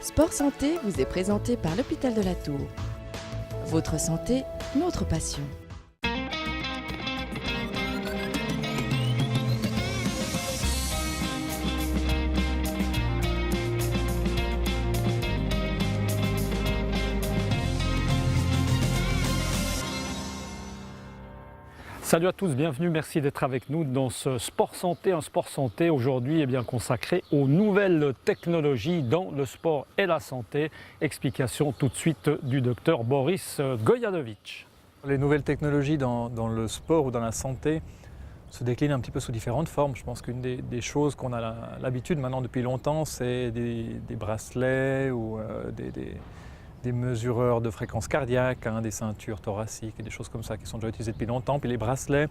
Sport Santé vous est présenté par l'Hôpital de la Tour. Votre santé, notre passion. Salut à tous, bienvenue, merci d'être avec nous dans ce Sport Santé, un Sport Santé aujourd'hui consacré aux nouvelles technologies dans le sport et la santé. Explication tout de suite du docteur Boris Gojanovic. Les nouvelles technologies dans le sport ou dans la santé se déclinent un petit peu sous différentes formes. Je pense qu'une des choses qu'on a l'habitude maintenant depuis longtemps, c'est des bracelets ou des mesureurs de fréquence cardiaque, des ceintures thoraciques et des choses comme ça qui sont déjà utilisées depuis longtemps. Puis les bracelets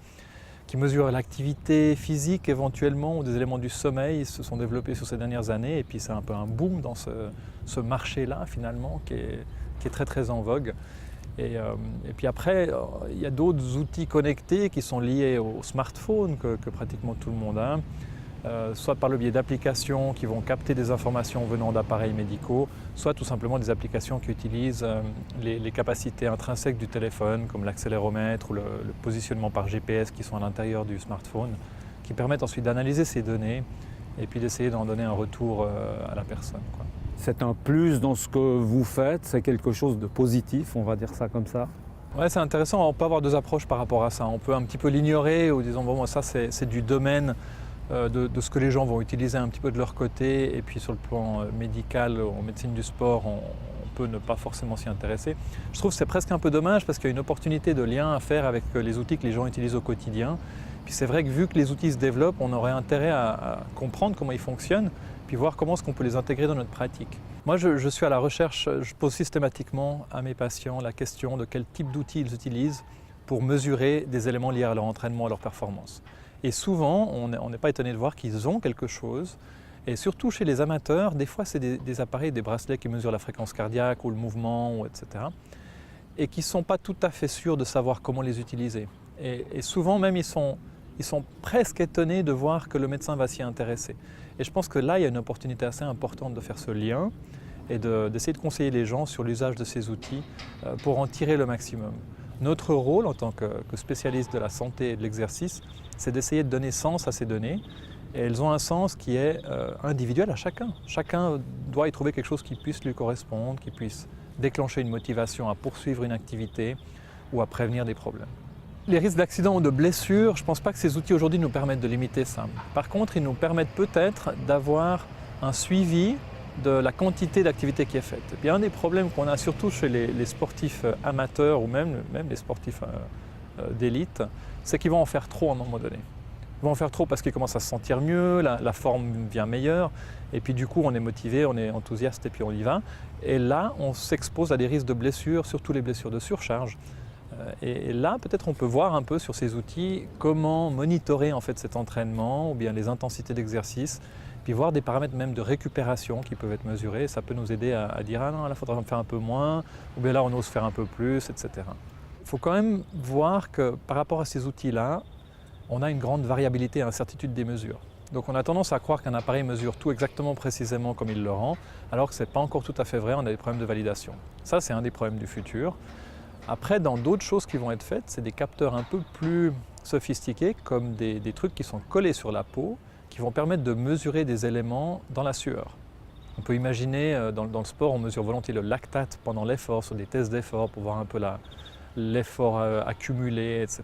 qui mesurent l'activité physique éventuellement ou des éléments du sommeil se sont développés sur ces dernières années. Et puis c'est un peu un boom dans ce marché-là finalement qui est très très en vogue. Et puis après, il y a d'autres outils connectés qui sont liés au smartphone que pratiquement tout le monde a. Soit par le biais d'applications qui vont capter des informations venant d'appareils médicaux, soit tout simplement des applications qui utilisent les capacités intrinsèques du téléphone, comme l'accéléromètre ou le positionnement par GPS qui sont à l'intérieur du smartphone, qui permettent ensuite d'analyser ces données et puis d'essayer d'en donner un retour à la personne, quoi. C'est un plus dans ce que vous faites, c'est quelque chose de positif, on va dire ça comme ça. Ouais, c'est intéressant, on peut avoir deux approches par rapport à ça. On peut un petit peu l'ignorer ou disons bon, ça c'est du domaine de ce que les gens vont utiliser un petit peu de leur côté, et puis sur le plan médical, en médecine du sport, on peut ne pas forcément s'y intéresser. Je trouve que c'est presque un peu dommage parce qu'il y a une opportunité de lien à faire avec les outils que les gens utilisent au quotidien. Puis c'est vrai que vu que les outils se développent, on aurait intérêt à comprendre comment ils fonctionnent, puis voir comment est-ce qu'on peut les intégrer dans notre pratique. Moi je suis à la recherche, je pose systématiquement à mes patients la question de quel type d'outils ils utilisent pour mesurer des éléments liés à leur entraînement, à leur performance. Et souvent, on n'est pas étonné de voir qu'ils ont quelque chose. Et surtout chez les amateurs, des fois c'est des appareils, des bracelets qui mesurent la fréquence cardiaque ou le mouvement, etc. Et qui ne sont pas tout à fait sûrs de savoir comment les utiliser. Et souvent même, ils sont presque étonnés de voir que le médecin va s'y intéresser. Et je pense que là, il y a une opportunité assez importante de faire ce lien et d'essayer de conseiller les gens sur l'usage de ces outils pour en tirer le maximum. Notre rôle en tant que spécialiste de la santé et de l'exercice, c'est d'essayer de donner sens à ces données. Et elles ont un sens qui est individuel à chacun. Chacun doit y trouver quelque chose qui puisse lui correspondre, qui puisse déclencher une motivation à poursuivre une activité ou à prévenir des problèmes. Les risques d'accident ou de blessure, je ne pense pas que ces outils aujourd'hui nous permettent de limiter ça. Par contre, ils nous permettent peut-être d'avoir un suivi de la quantité d'activité qui est faite. Et puis un des problèmes qu'on a surtout chez les sportifs amateurs ou même les sportifs d'élite, c'est qu'ils vont en faire trop à un moment donné. Ils vont en faire trop parce qu'ils commencent à se sentir mieux, la forme devient meilleure, et puis du coup on est motivé, on est enthousiaste et puis on y va. Et là, on s'expose à des risques de blessures, surtout les blessures de surcharge. Et là, peut-être on peut voir un peu sur ces outils comment monitorer en fait cet entraînement ou bien les intensités d'exercice, puis voir des paramètres même de récupération qui peuvent être mesurés. Ça peut nous aider à dire « Ah non, là, il faudra en faire un peu moins » ou bien là, on ose faire un peu plus, etc. Il faut quand même voir que par rapport à ces outils-là, on a une grande variabilité et incertitude des mesures. Donc on a tendance à croire qu'un appareil mesure tout exactement précisément comme il le rend, alors que ce n'est pas encore tout à fait vrai, on a des problèmes de validation. Ça, c'est un des problèmes du futur. Après, dans d'autres choses qui vont être faites, c'est des capteurs un peu plus sophistiqués, comme des trucs qui sont collés sur la peau, qui vont permettre de mesurer des éléments dans la sueur. On peut imaginer, dans le sport, on mesure volontiers le lactate pendant l'effort, sur des tests d'effort, pour voir un peu l'effort accumulé, etc.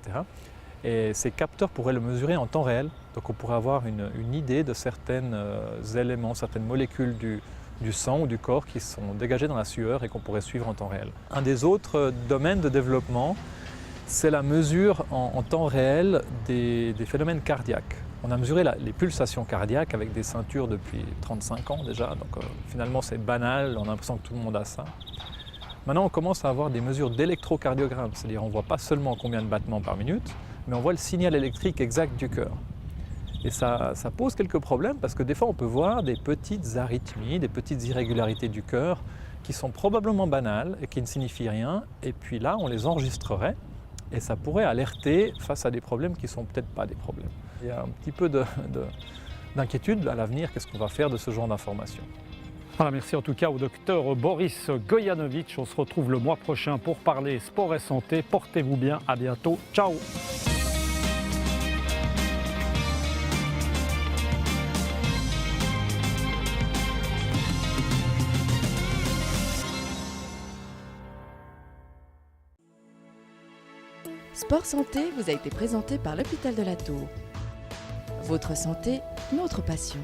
Et ces capteurs pourraient le mesurer en temps réel, donc on pourrait avoir une idée de certains éléments, certaines molécules du sang ou du corps qui sont dégagés dans la sueur et qu'on pourrait suivre en temps réel. Un des autres domaines de développement, c'est la mesure en temps réel des phénomènes cardiaques. On a mesuré les pulsations cardiaques avec des ceintures depuis 35 ans déjà, donc finalement c'est banal, on a l'impression que tout le monde a ça. Maintenant on commence à avoir des mesures d'électrocardiogramme, c'est-à-dire on ne voit pas seulement combien de battements par minute, mais on voit le signal électrique exact du cœur. Et ça pose quelques problèmes parce que des fois on peut voir des petites arythmies, des petites irrégularités du cœur qui sont probablement banales et qui ne signifient rien. Et puis là on les enregistrerait et ça pourrait alerter face à des problèmes qui ne sont peut-être pas des problèmes. Il y a un petit peu d'inquiétude à l'avenir, qu'est-ce qu'on va faire de ce genre d'informations. Voilà, merci en tout cas au docteur Boris Gojanovic. On se retrouve le mois prochain pour parler sport et santé. Portez-vous bien, à bientôt. Ciao. Sport Santé vous a été présenté par l'hôpital de la Tour. Votre santé, notre passion.